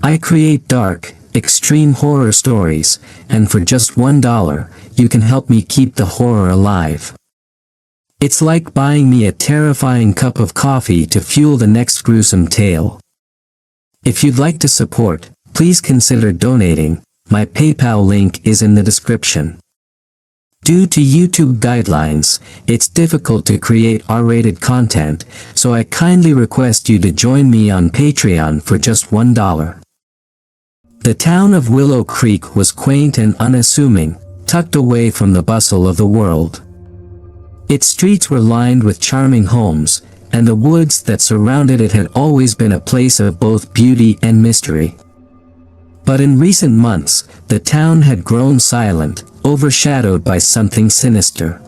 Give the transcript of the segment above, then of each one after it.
I create dark, extreme horror stories, and for just $1, you can help me keep the horror alive. It's like buying me a terrifying cup of coffee to fuel the next gruesome tale. If you'd like to support, please consider donating. My PayPal link is in the description. Due to YouTube guidelines, it's difficult to create R-rated content, so I kindly request you to join me on Patreon for just $1. The town of Willow Creek was quaint and unassuming, tucked away from the bustle of the world. Its streets were lined with charming homes, and the woods that surrounded it had always been a place of both beauty and mystery. But in recent months, the town had grown silent, overshadowed by something sinister.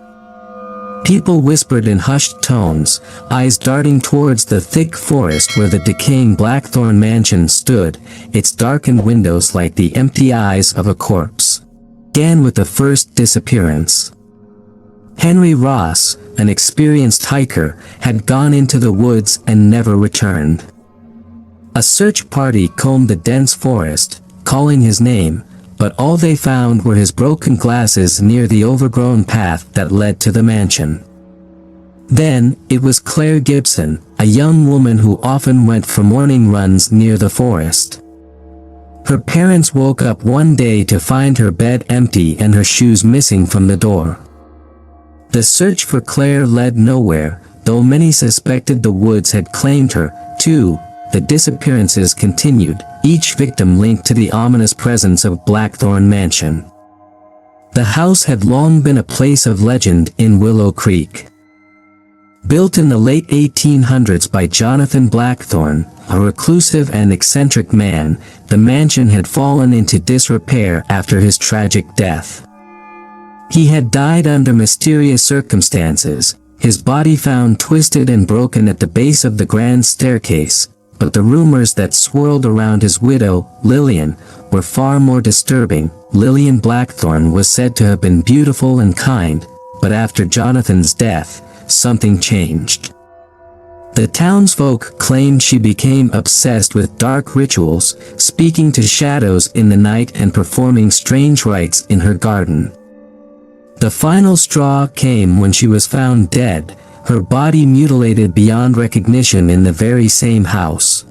People whispered in hushed tones, eyes darting towards the thick forest where the decaying Blackthorne Mansion stood, its darkened windows like the empty eyes of a corpse. Began with the first disappearance. Henry Ross, an experienced hiker, had gone into the woods and never returned. A search party combed the dense forest, calling his name, but all they found were his broken glasses near the overgrown path that led to the mansion. Then, it was Claire Gibson, a young woman who often went for morning runs near the forest. Her parents woke up one day to find her bed empty and her shoes missing from the door. The search for Claire led nowhere, though many suspected the woods had claimed her, too. The disappearances continued, each victim linked to the ominous presence of Blackthorne Mansion. The house had long been a place of legend in Willow Creek. Built in the late 1800s by Jonathan Blackthorne, a reclusive and eccentric man, the mansion had fallen into disrepair after his tragic death. He had died under mysterious circumstances, his body found twisted and broken at the base of the grand staircase. But the rumors that swirled around his widow, Lillian, were far more disturbing. Lillian Blackthorne was said to have been beautiful and kind, but after Jonathan's death, something changed. The townsfolk claimed she became obsessed with dark rituals, speaking to shadows in the night and performing strange rites in her garden. The final straw came when she was found dead, her body mutilated beyond recognition in the very same house.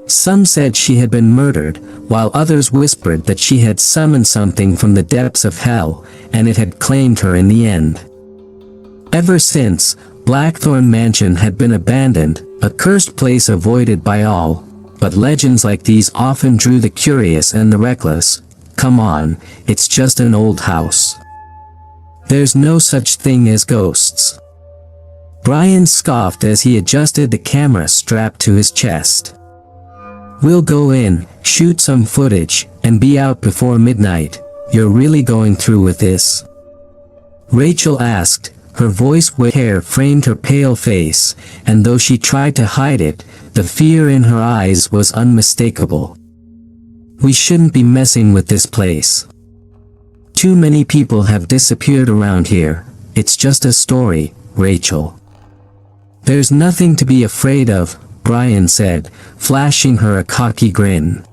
Some said she had been murdered, while others whispered that she had summoned something from the depths of hell, and it had claimed her in the end. Ever since, Blackthorne Mansion had been abandoned, a cursed place avoided by all, but legends like these often drew the curious and the reckless. Come on, it's just an old house. There's no such thing as ghosts. Brian scoffed as he adjusted the camera strapped to his chest. We'll go in, shoot some footage, and be out before midnight. You're really going through with this? Rachel asked, her voice with hair framed her pale face, and though she tried to hide it, the fear in her eyes was unmistakable. We shouldn't be messing with this place. Too many people have disappeared around here. It's just a story, Rachel. There's nothing to be afraid of, Brian said, flashing her a cocky grin.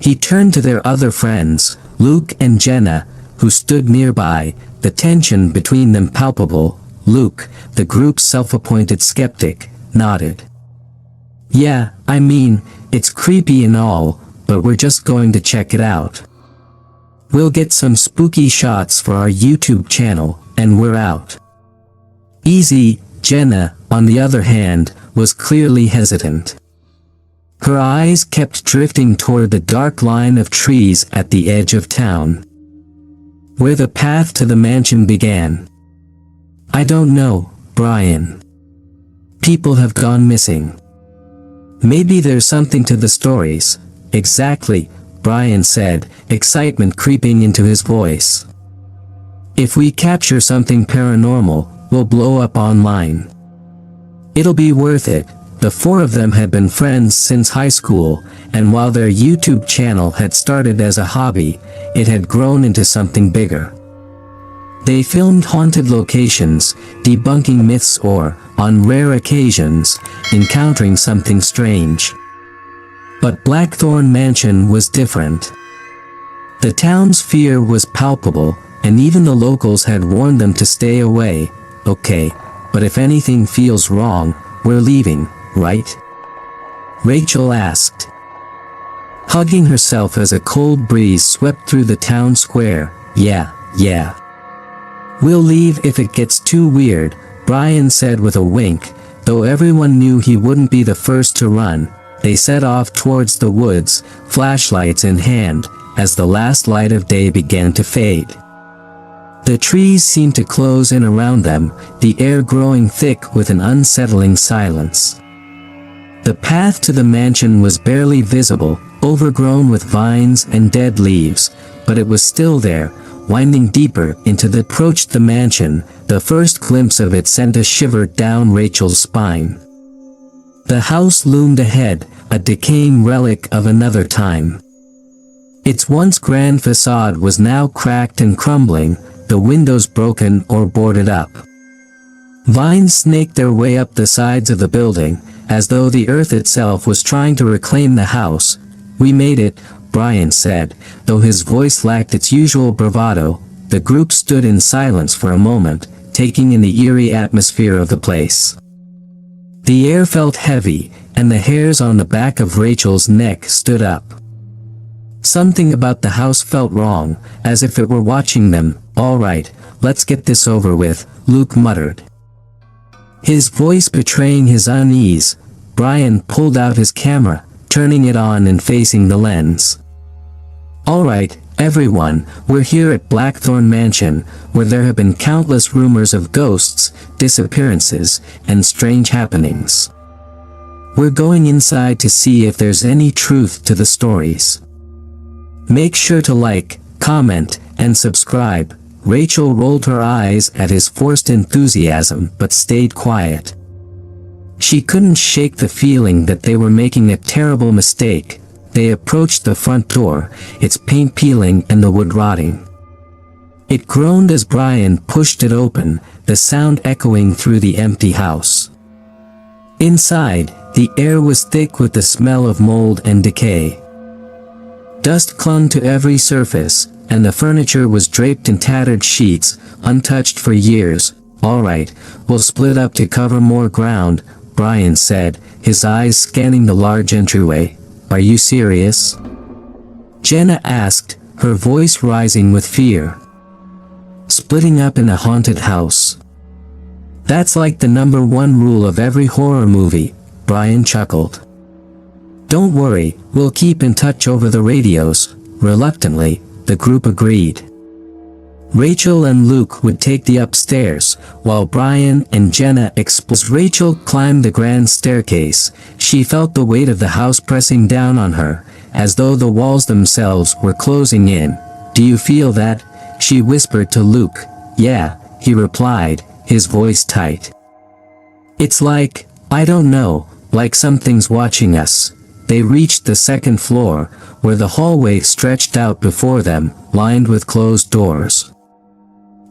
He turned to their other friends, Luke and Jenna, who stood nearby, the tension between them palpable. Luke, the group's self-appointed skeptic, nodded. Yeah, I mean, it's creepy and all, but we're just going to check it out. We'll get some spooky shots for our YouTube channel, and we're out. Easy. Jenna, on the other hand, was clearly hesitant. Her eyes kept drifting toward the dark line of trees at the edge of town, where the path to the mansion began. I don't know, Brian. People have gone missing. Maybe there's something to the stories. Exactly, Brian said, excitement creeping into his voice. If we capture something paranormal, we'll blow up online. It'll be worth it. The four of them had been friends since high school, and while their YouTube channel had started as a hobby, it had grown into something bigger. They filmed haunted locations, debunking myths or, on rare occasions, encountering something strange. But Blackthorne Mansion was different. The town's fear was palpable, and even the locals had warned them to stay away. Okay, but if anything feels wrong, we're leaving, right? Rachel asked, hugging herself as a cold breeze swept through the town square. Yeah. We'll leave if it gets too weird, Brian said with a wink. Though everyone knew he wouldn't be the first to run, they set off towards the woods, flashlights in hand, as the last light of day began to fade. The trees seemed to close in around them, the air growing thick with an unsettling silence. The path to the mansion was barely visible, overgrown with vines and dead leaves, but it was still there, winding deeper into the approached the mansion. The first glimpse of it sent a shiver down Rachel's spine. The house loomed ahead, a decaying relic of another time. Its once grand facade was now cracked and crumbling, the windows broken or boarded up. Vines snaked their way up the sides of the building, as though the earth itself was trying to reclaim the house. We made it, Brian said, though his voice lacked its usual bravado. The group stood in silence for a moment, taking in the eerie atmosphere of the place. The air felt heavy, and the hairs on the back of Rachel's neck stood up. Something about the house felt wrong, as if it were watching them. All right, let's get this over with, Luke muttered, his voice betraying his unease. Brian pulled out his camera, turning it on and facing the lens. All right, everyone, we're here at Blackthorne Mansion, where there have been countless rumors of ghosts, disappearances, and strange happenings. We're going inside to see if there's any truth to the stories. Make sure to like, comment, and subscribe. Rachel rolled her eyes at his forced enthusiasm but stayed quiet. She couldn't shake the feeling that they were making a terrible mistake. They approached the front door, its paint peeling and the wood rotting. It groaned as Brian pushed it open, the sound echoing through the empty house. Inside, the air was thick with the smell of mold and decay. Dust clung to every surface, and the furniture was draped in tattered sheets, untouched for years. All right, we'll split up to cover more ground, Brian said, his eyes scanning the large entryway. Are you serious? Jenna asked, her voice rising with fear. Splitting up in a haunted house. That's like the #1 rule of every horror movie, Brian chuckled. Don't worry, we'll keep in touch over the radios. Reluctantly, the group agreed. Rachel and Luke would take the upstairs, while Brian and Jenna explored. As Rachel climbed the grand staircase, she felt the weight of the house pressing down on her, as though the walls themselves were closing in. Do you feel that? She whispered to Luke. Yeah, he replied, his voice tight. It's like, I don't know, like something's watching us. They reached the second floor, where the hallway stretched out before them, lined with closed doors.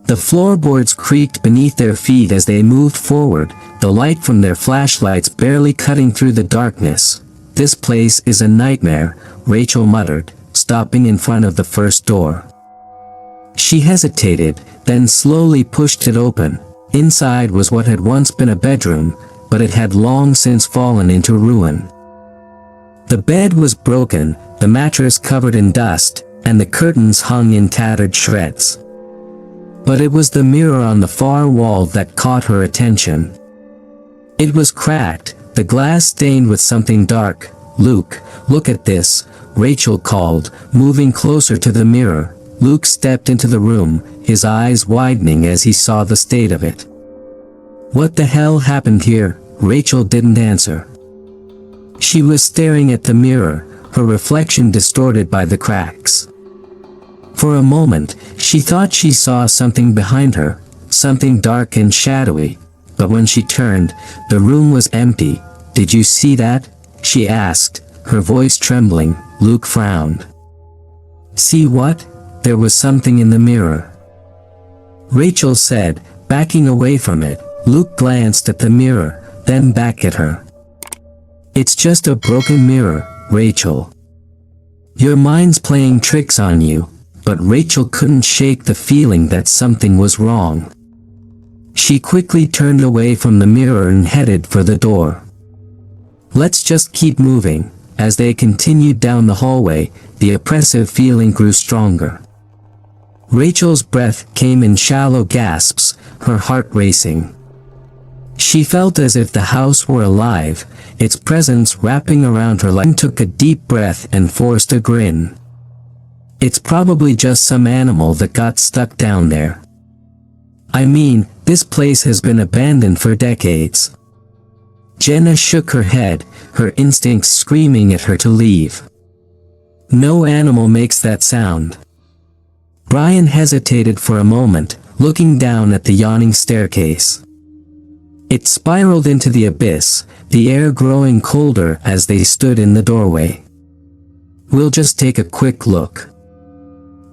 The floorboards creaked beneath their feet as they moved forward, the light from their flashlights barely cutting through the darkness. This place is a nightmare, Rachel muttered, stopping in front of the first door. She hesitated, then slowly pushed it open. Inside was what had once been a bedroom, but it had long since fallen into ruin. The bed was broken, the mattress covered in dust, and the curtains hung in tattered shreds. But it was the mirror on the far wall that caught her attention. It was cracked, the glass stained with something dark. Luke, look at this, Rachel called, moving closer to the mirror. Luke stepped into the room, his eyes widening as he saw the state of it. What the hell happened here? Rachel didn't answer. She was staring at the mirror, her reflection distorted by the cracks. For a moment, she thought she saw something behind her, something dark and shadowy, but when she turned, the room was empty. Did you see that? She asked, her voice trembling. Luke frowned. See what? There was something in the mirror, Rachel said, backing away from it. Luke glanced at the mirror, then back at her. It's just a broken mirror, Rachel. Your mind's playing tricks on you, but Rachel couldn't shake the feeling that something was wrong. She quickly turned away from the mirror and headed for the door. Let's just keep moving. As they continued down the hallway, the oppressive feeling grew stronger. Rachel's breath came in shallow gasps, her heart racing. She felt as if the house were alive, its presence wrapping around her like. Took a deep breath and forced a grin. It's probably just some animal that got stuck down there. I mean, this place has been abandoned for decades. Jenna shook her head, her instincts screaming at her to leave. No animal makes that sound. Brian hesitated for a moment, looking down at the yawning staircase. It spiraled into the abyss, the air growing colder as they stood in the doorway. We'll just take a quick look.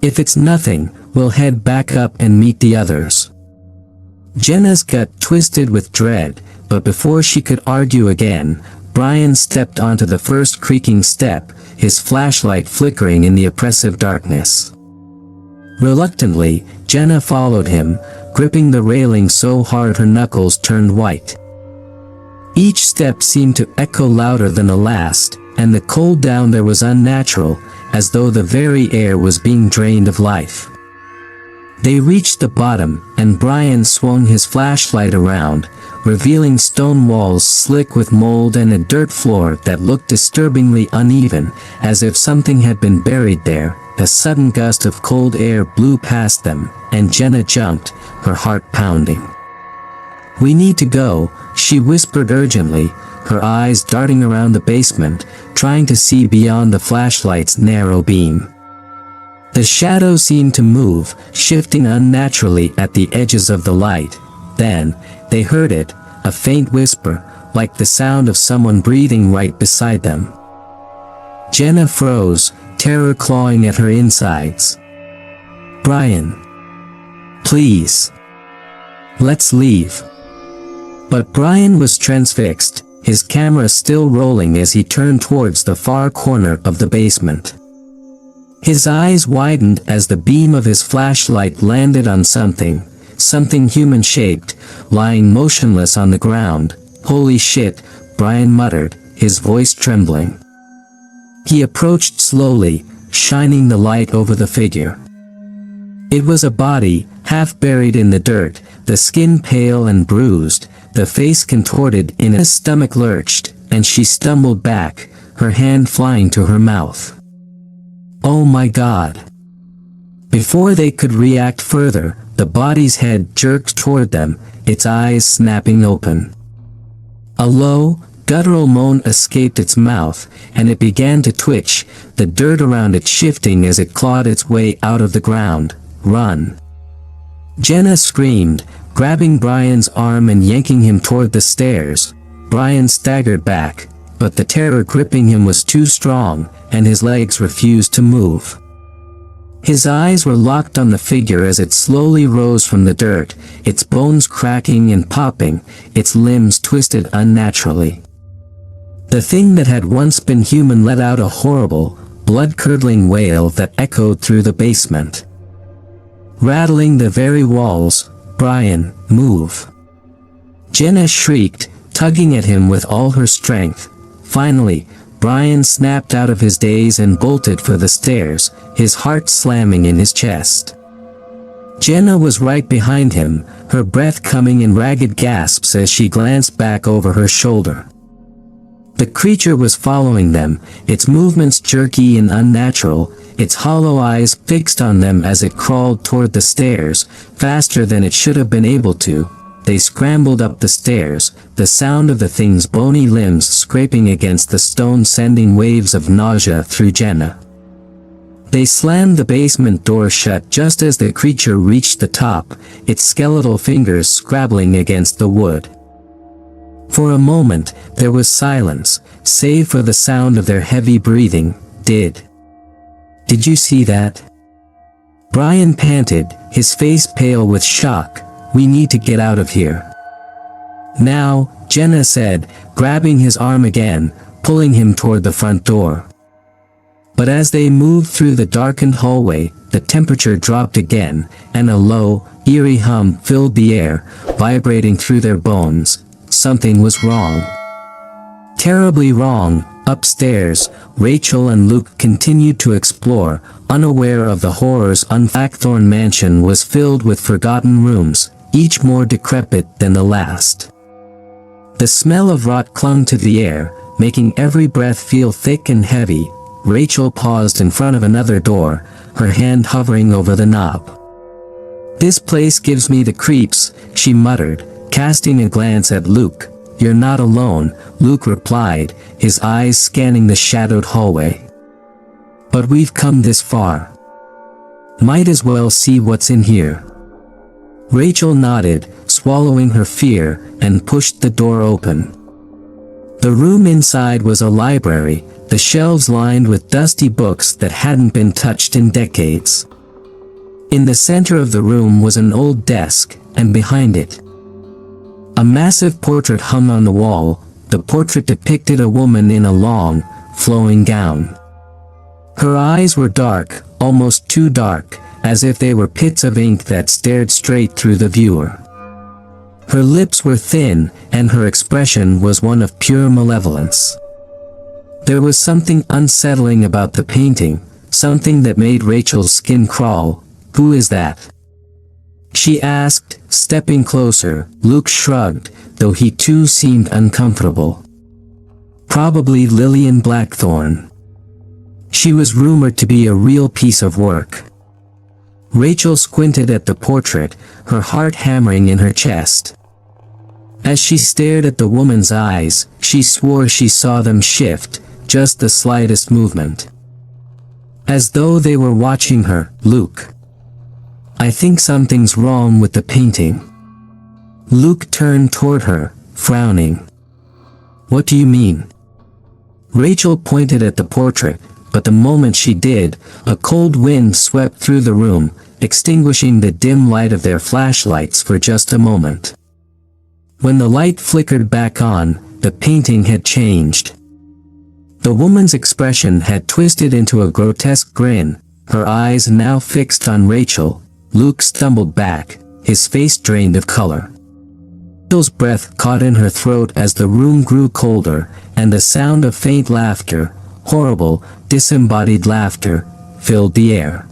If it's nothing, we'll head back up and meet the others. Jenna's gut twisted with dread, but before she could argue again, Brian stepped onto the first creaking step, his flashlight flickering in the oppressive darkness. Reluctantly, Jenna followed him, gripping the railing so hard her knuckles turned white. Each step seemed to echo louder than the last, and the cold down there was unnatural, as though the very air was being drained of life. They reached the bottom, and Brian swung his flashlight around, revealing stone walls slick with mold and a dirt floor that looked disturbingly uneven, as if something had been buried there. A sudden gust of cold air blew past them, and Jenna jumped, her heart pounding. We need to go, she whispered urgently, her eyes darting around the basement, trying to see beyond the flashlight's narrow beam. The shadow seemed to move, shifting unnaturally at the edges of the light. Then, they heard it, a faint whisper, like the sound of someone breathing right beside them. Jenna froze, terror clawing at her insides. Brian. Please. Let's leave. But Brian was transfixed, his camera still rolling as he turned towards the far corner of the basement. His eyes widened as the beam of his flashlight landed on something human-shaped, lying motionless on the ground. Holy shit, Brian muttered, his voice trembling. He approached slowly, shining the light over the figure. It was a body, half buried in the dirt, the skin pale and bruised, the face contorted in a stomach lurched, and she stumbled back, her hand flying to her mouth. Oh my God. Before they could react further, the body's head jerked toward them, its eyes snapping open. A low, guttural moan escaped its mouth, and it began to twitch, the dirt around it shifting as it clawed its way out of the ground. Run. Jenna screamed, grabbing Brian's arm and yanking him toward the stairs. Brian staggered back, but the terror gripping him was too strong, and his legs refused to move. His eyes were locked on the figure as it slowly rose from the dirt, its bones cracking and popping, its limbs twisted unnaturally. The thing that had once been human let out a horrible, blood-curdling wail that echoed through the basement. Rattling the very walls, Brian, move. Jenna shrieked, tugging at him with all her strength. Finally, Brian snapped out of his daze and bolted for the stairs, his heart slamming in his chest. Jenna was right behind him, her breath coming in ragged gasps as she glanced back over her shoulder. The creature was following them, its movements jerky and unnatural, its hollow eyes fixed on them as it crawled toward the stairs, faster than it should have been able to. They scrambled up the stairs, the sound of the thing's bony limbs scraping against the stone sending waves of nausea through Jenna. They slammed the basement door shut just as the creature reached the top, its skeletal fingers scrabbling against the wood. For a moment, there was silence, save for the sound of their heavy breathing. Did you see that? Brian panted, his face pale with shock. We need to get out of here. Now, Jenna said, grabbing his arm again, pulling him toward the front door. But as they moved through the darkened hallway, the temperature dropped again, and a low, eerie hum filled the air, vibrating through their bones. Something was wrong. Terribly wrong. Upstairs, Rachel and Luke continued to explore, unaware of the horrors. Blackthorne Mansion was filled with forgotten rooms, each more decrepit than the last. The smell of rot clung to the air, making every breath feel thick and heavy. Rachel paused in front of another door, her hand hovering over the knob. "This place gives me the creeps," she muttered, casting a glance at Luke. "You're not alone," Luke replied, his eyes scanning the shadowed hallway. "But we've come this far. Might as well see what's in here." Rachel nodded, swallowing her fear, and pushed the door open. The room inside was a library, the shelves lined with dusty books that hadn't been touched in decades. In the center of the room was an old desk, and behind it, a massive portrait hung on the wall. The portrait depicted a woman in a long, flowing gown. Her eyes were dark, almost too dark, as if they were pits of ink that stared straight through the viewer. Her lips were thin, and her expression was one of pure malevolence. There was something unsettling about the painting, something that made Rachel's skin crawl. "Who is that?" she asked, stepping closer. Luke shrugged, though he too seemed uncomfortable. "Probably Lillian Blackthorne. She was rumored to be a real piece of work." Rachel squinted at the portrait, her heart hammering in her chest. As she stared at the woman's eyes, she swore she saw them shift, just the slightest movement. As though they were watching her. "Luke, I think something's wrong with the painting." Luke turned toward her, frowning. "What do you mean?" Rachel pointed at the portrait, but the moment she did, a cold wind swept through the room, extinguishing the dim light of their flashlights for just a moment. When the light flickered back on, the painting had changed. The woman's expression had twisted into a grotesque grin, her eyes now fixed on Rachel. Luke stumbled back, his face drained of color. Rachel's breath caught in her throat as the room grew colder, and the sound of faint laughter, horrible, disembodied laughter, filled the air.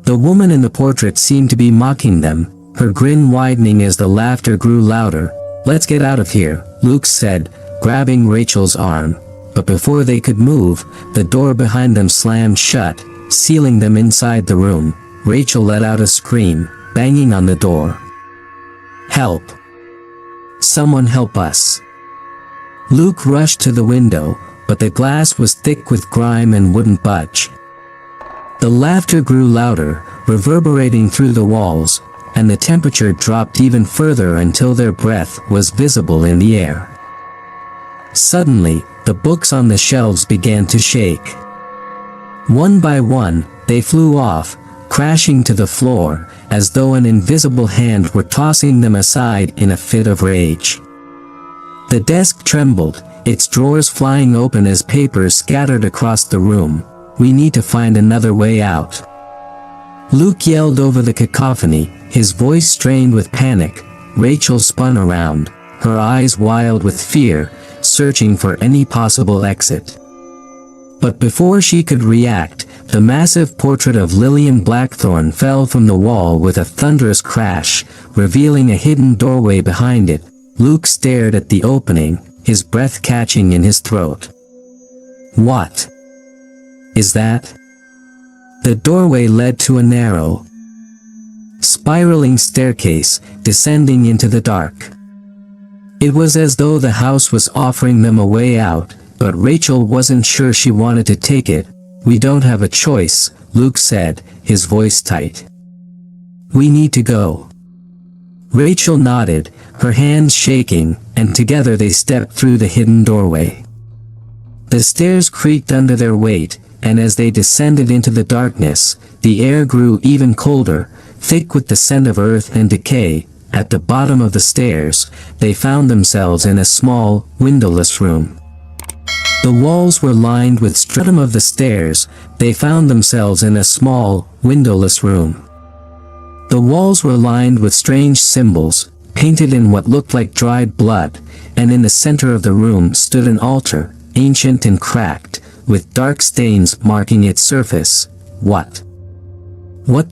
The woman in the portrait seemed to be mocking them, her grin widening as the laughter grew louder. "Let's get out of here," Luke said, grabbing Rachel's arm. But before they could move, the door behind them slammed shut, sealing them inside the room. Rachel let out a scream, banging on the door. "Help! Someone help us!" Luke rushed to the window, but the glass was thick with grime and wouldn't budge. The laughter grew louder, reverberating through the walls, and the temperature dropped even further until their breath was visible in the air. Suddenly, the books on the shelves began to shake. One by one, they flew off, crashing to the floor, as though an invisible hand were tossing them aside in a fit of rage. The desk trembled, its drawers flying open as papers scattered across the room. "We need to find another way out," Luke yelled over the cacophony, his voice strained with panic. Rachel spun around, her eyes wild with fear, searching for any possible exit. But before she could react, the massive portrait of Lillian Blackthorne fell from the wall with a thunderous crash, revealing a hidden doorway behind it. Luke stared at the opening, his breath catching in his throat. "What is that?" The doorway led to a narrow, spiraling staircase, descending into the dark. It was as though the house was offering them a way out, but Rachel wasn't sure she wanted to take it. "We don't have a choice," Luke said, his voice tight. "We need to go." Rachel nodded, her hands shaking, and together they stepped through the hidden doorway. The stairs creaked under their weight, and as they descended into the darkness, the air grew even colder, thick with the scent of earth and decay. At the bottom of the stairs, they found themselves in a small, windowless room. The walls were lined with stratum of the stairs. They found themselves in a small, windowless room. The walls were lined with strange symbols, painted in what looked like dried blood, and in the center of the room stood an altar, ancient and cracked, with dark stains marking its surface. What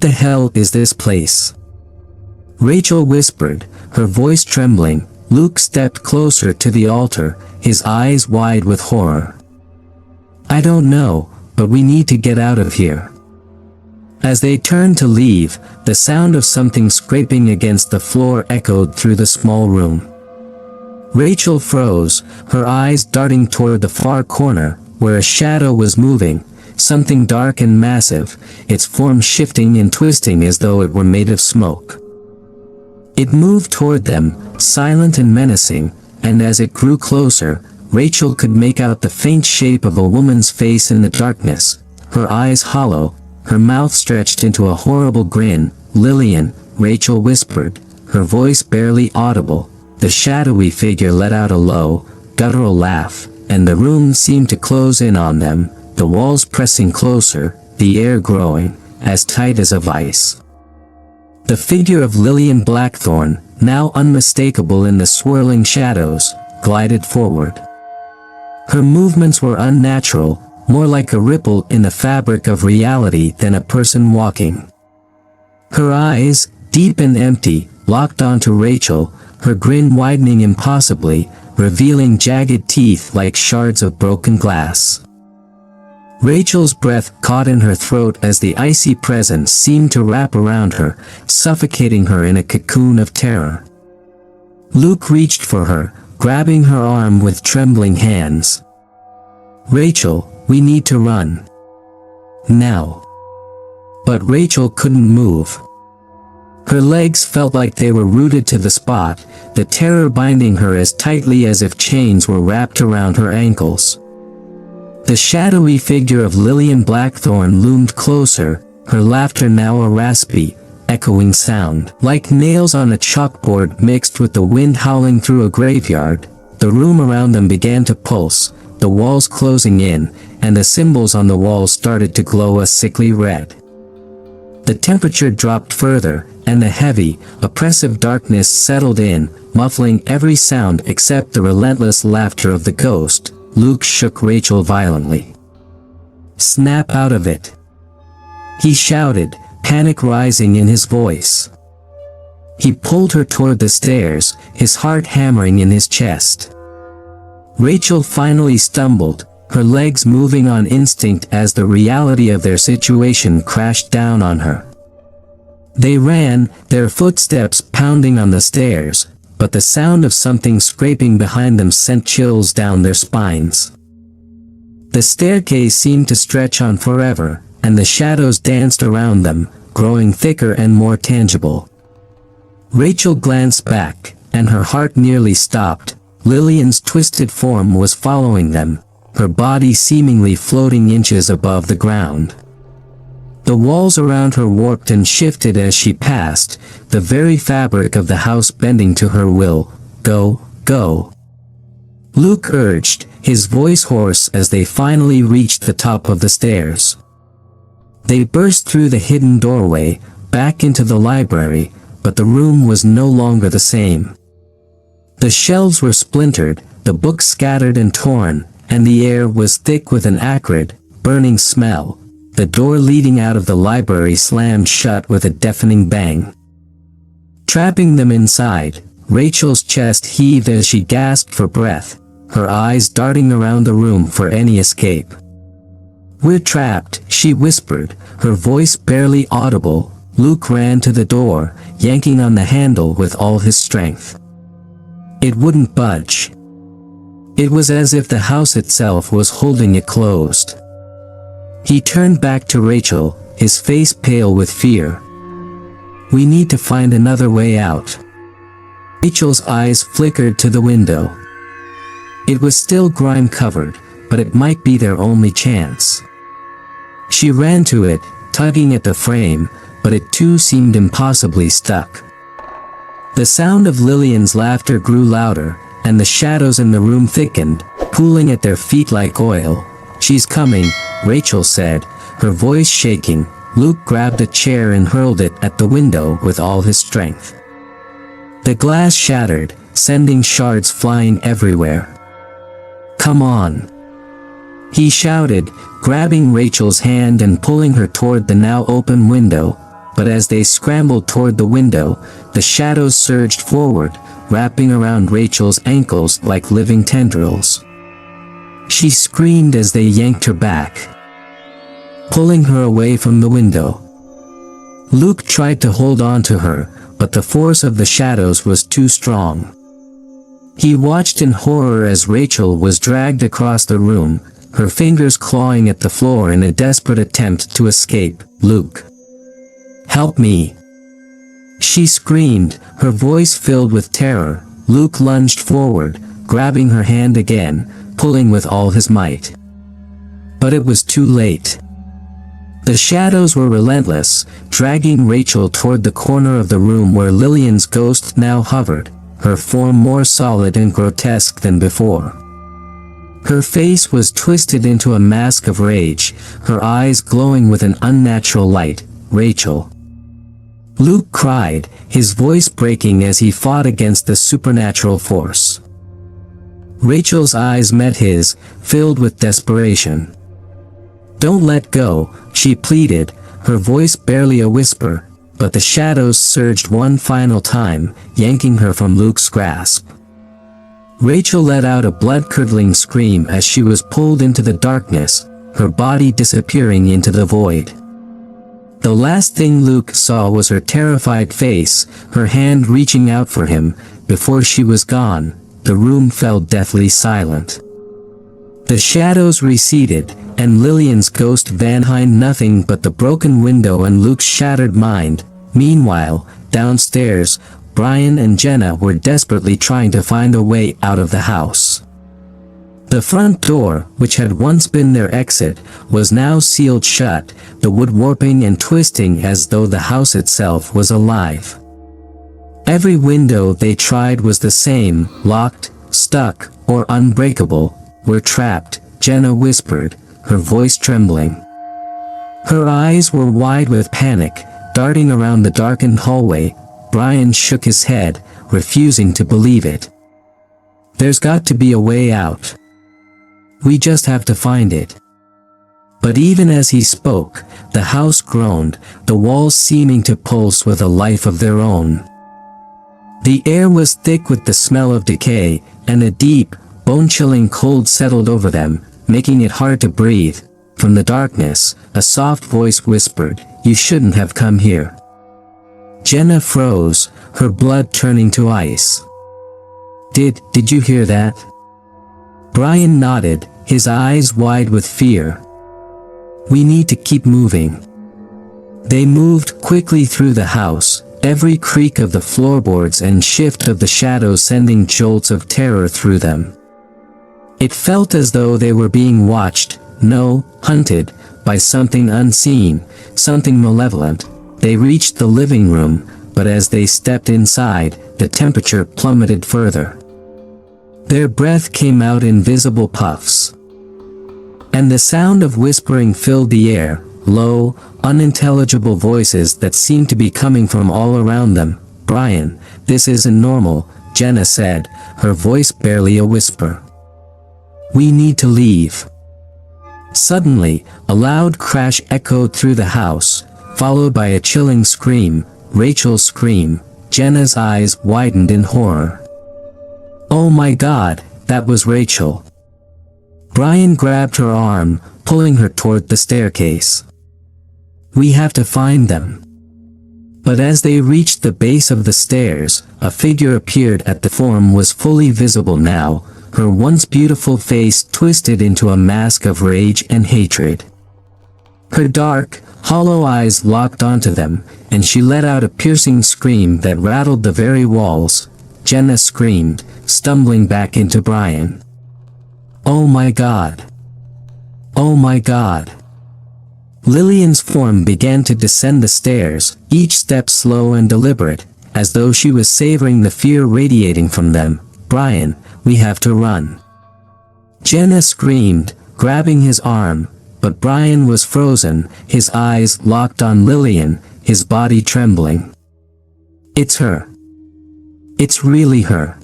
the hell is this place? Rachel whispered, her voice trembling. Luke stepped closer to the altar, his eyes wide with horror. I don't know, but we need to get out of here. As they turned to leave, the sound of something scraping against the floor echoed through the small room. Rachel froze, her eyes darting toward the far corner, where a shadow was moving, something dark and massive, its form shifting and twisting as though it were made of smoke. It moved toward them, silent and menacing, and as it grew closer, Rachel could make out the faint shape of a woman's face in the darkness, her eyes hollow, her mouth stretched into a horrible grin. Lillian, Rachel whispered, her voice barely audible. The shadowy figure let out a low, guttural laugh, and the room seemed to close in on them, the walls pressing closer, the air growing, as tight as a vice. The figure of Lillian Blackthorne, now unmistakable in the swirling shadows, glided forward. Her movements were unnatural, more like a ripple in the fabric of reality than a person walking. Her eyes, deep and empty, locked onto Rachel, her grin widening impossibly, revealing jagged teeth like shards of broken glass. Rachel's breath caught in her throat as the icy presence seemed to wrap around her, suffocating her in a cocoon of terror. Luke reached for her, grabbing her arm with trembling hands. Rachel, we need to run. Now. But Rachel couldn't move. Her legs felt like they were rooted to the spot, the terror binding her as tightly as if chains were wrapped around her ankles. The shadowy figure of Lillian Blackthorne loomed closer, her laughter now a raspy, echoing sound. Like nails on a chalkboard mixed with the wind howling through a graveyard, the room around them began to pulse, the walls closing in, and the symbols on the walls started to glow a sickly red. The temperature dropped further, and the heavy, oppressive darkness settled in, muffling every sound except the relentless laughter of the ghost. Luke shook Rachel violently. Snap out of it! He shouted, panic rising in his voice. He pulled her toward the stairs, his heart hammering in his chest. Rachel finally stumbled, her legs moving on instinct as the reality of their situation crashed down on her. They ran, their footsteps pounding on the stairs, but the sound of something scraping behind them sent chills down their spines. The staircase seemed to stretch on forever, and the shadows danced around them, growing thicker and more tangible. Rachel glanced back, and her heart nearly stopped. Lillian's twisted form was following them, her body seemingly floating inches above the ground. The walls around her warped and shifted as she passed, the very fabric of the house bending to her will. Go, go. Luke urged, his voice hoarse as they finally reached the top of the stairs. They burst through the hidden doorway, back into the library, but the room was no longer the same. The shelves were splintered, the books scattered and torn, and the air was thick with an acrid, burning smell. The door leading out of the library slammed shut with a deafening bang. Trapping them inside, Rachel's chest heaved as she gasped for breath, her eyes darting around the room for any escape. We're trapped, she whispered, her voice barely audible. Luke ran to the door, yanking on the handle with all his strength. It wouldn't budge. It was as if the house itself was holding it closed. He turned back to Rachel, his face pale with fear. We need to find another way out. Rachel's eyes flickered to the window. It was still grime-covered, but it might be their only chance. She ran to it, tugging at the frame, but it too seemed impossibly stuck. The sound of Lillian's laughter grew louder, and the shadows in the room thickened. pooling at their feet like oil. "She's coming," Rachel said, her voice shaking. Luke grabbed a chair and hurled it at the window with all his strength. The glass shattered, sending shards flying everywhere. "Come on," he shouted, grabbing Rachel's hand and pulling her toward the now open window. But as they scrambled toward the window, the shadows surged forward, wrapping around Rachel's ankles like living tendrils. She screamed as they yanked her back, pulling her away from the window. Luke tried to hold on to her, but the force of the shadows was too strong. He watched in horror as Rachel was dragged across the room, her fingers clawing at the floor in a desperate attempt to escape. "Luke, help me!" she screamed, her voice filled with terror. Luke lunged forward, grabbing her hand again, pulling with all his might. But it was too late. The shadows were relentless, dragging Rachel toward the corner of the room where Lillian's ghost now hovered, her form more solid and grotesque than before. Her face was twisted into a mask of rage, her eyes glowing with an unnatural light. "Rachel!" Luke cried, his voice breaking as he fought against the supernatural force. Rachel's eyes met his, filled with desperation. "Don't let go," she pleaded, her voice barely a whisper, but the shadows surged one final time, yanking her from Luke's grasp. Rachel let out a blood-curdling scream as she was pulled into the darkness, her body disappearing into the void. The last thing Luke saw was her terrified face, her hand reaching out for him. Before she was gone, the room fell deathly silent. The shadows receded, and Lillian's ghost vanished behind nothing but the broken window and Luke's shattered mind. Meanwhile, downstairs, Brian and Jenna were desperately trying to find a way out of the house. The front door, which had once been their exit, was now sealed shut, the wood warping and twisting as though the house itself was alive. Every window they tried was the same, locked, stuck, or unbreakable. "We're trapped," Jenna whispered, her voice trembling. Her eyes were wide with panic, darting around the darkened hallway. Brian shook his head, refusing to believe it. "There's got to be a way out. We just have to find it." But even as he spoke, the house groaned, the walls seeming to pulse with a life of their own. The air was thick with the smell of decay, and a deep, bone-chilling cold settled over them, making it hard to breathe. From the darkness, a soft voice whispered, "You shouldn't have come here." Jenna froze, her blood turning to ice. Did you hear that?" Brian nodded, his eyes wide with fear. "We need to keep moving." They moved quickly through the house, every creak of the floorboards and shift of the shadows sending jolts of terror through them. It felt as though they were being watched, no, hunted, by something unseen, something malevolent. They reached the living room, but as they stepped inside, the temperature plummeted further. Their breath came out in visible puffs. And the sound of whispering filled the air, low, unintelligible voices that seemed to be coming from all around them. "Brian, this isn't normal," Jenna said, her voice barely a whisper. "We need to leave." Suddenly, a loud crash echoed through the house, followed by a chilling scream, Rachel's scream. Jenna's eyes widened in horror. "Oh my God, that was Rachel." Brian grabbed her arm, pulling her toward the staircase. "We have to find them." But as they reached the base of the stairs, a figure appeared. The form was fully visible now, her once beautiful face twisted into a mask of rage and hatred. Her dark, hollow eyes locked onto them, and she let out a piercing scream that rattled the very walls. Jenna screamed, stumbling back into Brian. "Oh my God! Oh my God!" Lillian's form began to descend the stairs, each step slow and deliberate, as though she was savoring the fear radiating from them. "Brian, we have to run." Jenna screamed, grabbing his arm, but Brian was frozen, his eyes locked on Lillian, his body trembling. It's her. It's really her.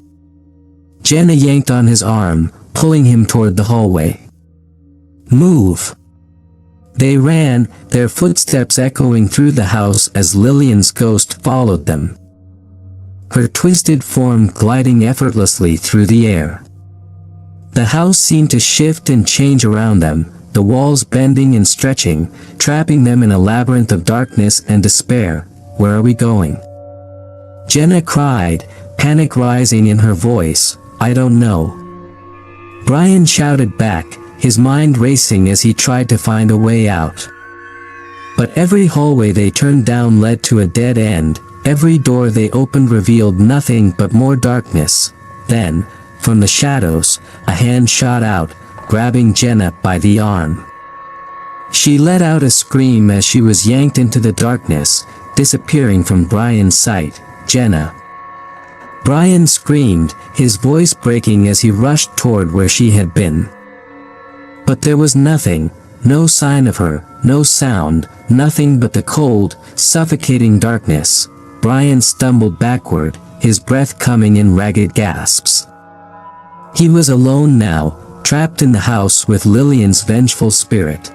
Jenna yanked on his arm, pulling him toward the hallway. Move. They ran, their footsteps echoing through the house as Lillian's ghost followed them. Her twisted form gliding effortlessly through the air. The house seemed to shift and change around them, the walls bending and stretching, trapping them in a labyrinth of darkness and despair. Where are we going? Jenna cried, panic rising in her voice. I don't know. Brian shouted back, his mind racing as he tried to find a way out. But every hallway they turned down led to a dead end, every door they opened revealed nothing but more darkness. Then, from the shadows, a hand shot out, grabbing Jenna by the arm. She let out a scream as she was yanked into the darkness, disappearing from Brian's sight. Jenna. Brian screamed, his voice breaking as he rushed toward where she had been. But there was nothing, no sign of her, no sound, nothing but the cold, suffocating darkness. Brian stumbled backward, his breath coming in ragged gasps. He was alone now, trapped in the house with Lillian's vengeful spirit.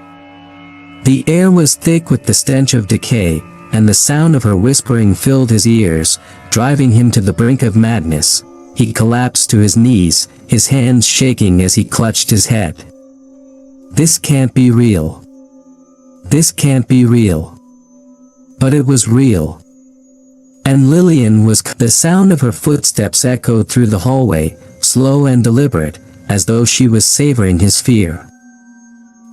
The air was thick with the stench of decay, and the sound of her whispering filled his ears, driving him to the brink of madness. He collapsed to his knees, his hands shaking as he clutched his head. This can't be real. This can't be real. But it was real. And Lillian was. The sound of her footsteps echoed through the hallway, slow and deliberate, as though she was savoring his fear.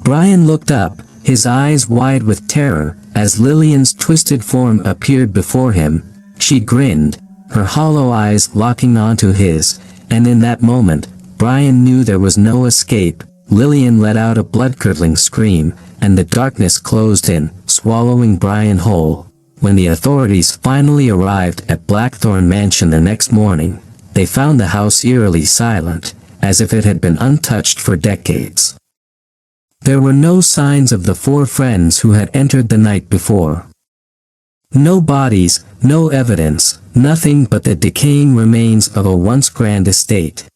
Brian looked up, his eyes wide with terror, as Lillian's twisted form appeared before him. She grinned, her hollow eyes locking onto his, and in that moment, Brian knew there was no escape. Lillian let out a blood-curdling scream, and the darkness closed in, swallowing Brian whole. When the authorities finally arrived at Blackthorne Mansion the next morning, they found the house eerily silent, as if it had been untouched for decades. There were no signs of the four friends who had entered the night before. No bodies, no evidence, nothing but the decaying remains of a once grand estate.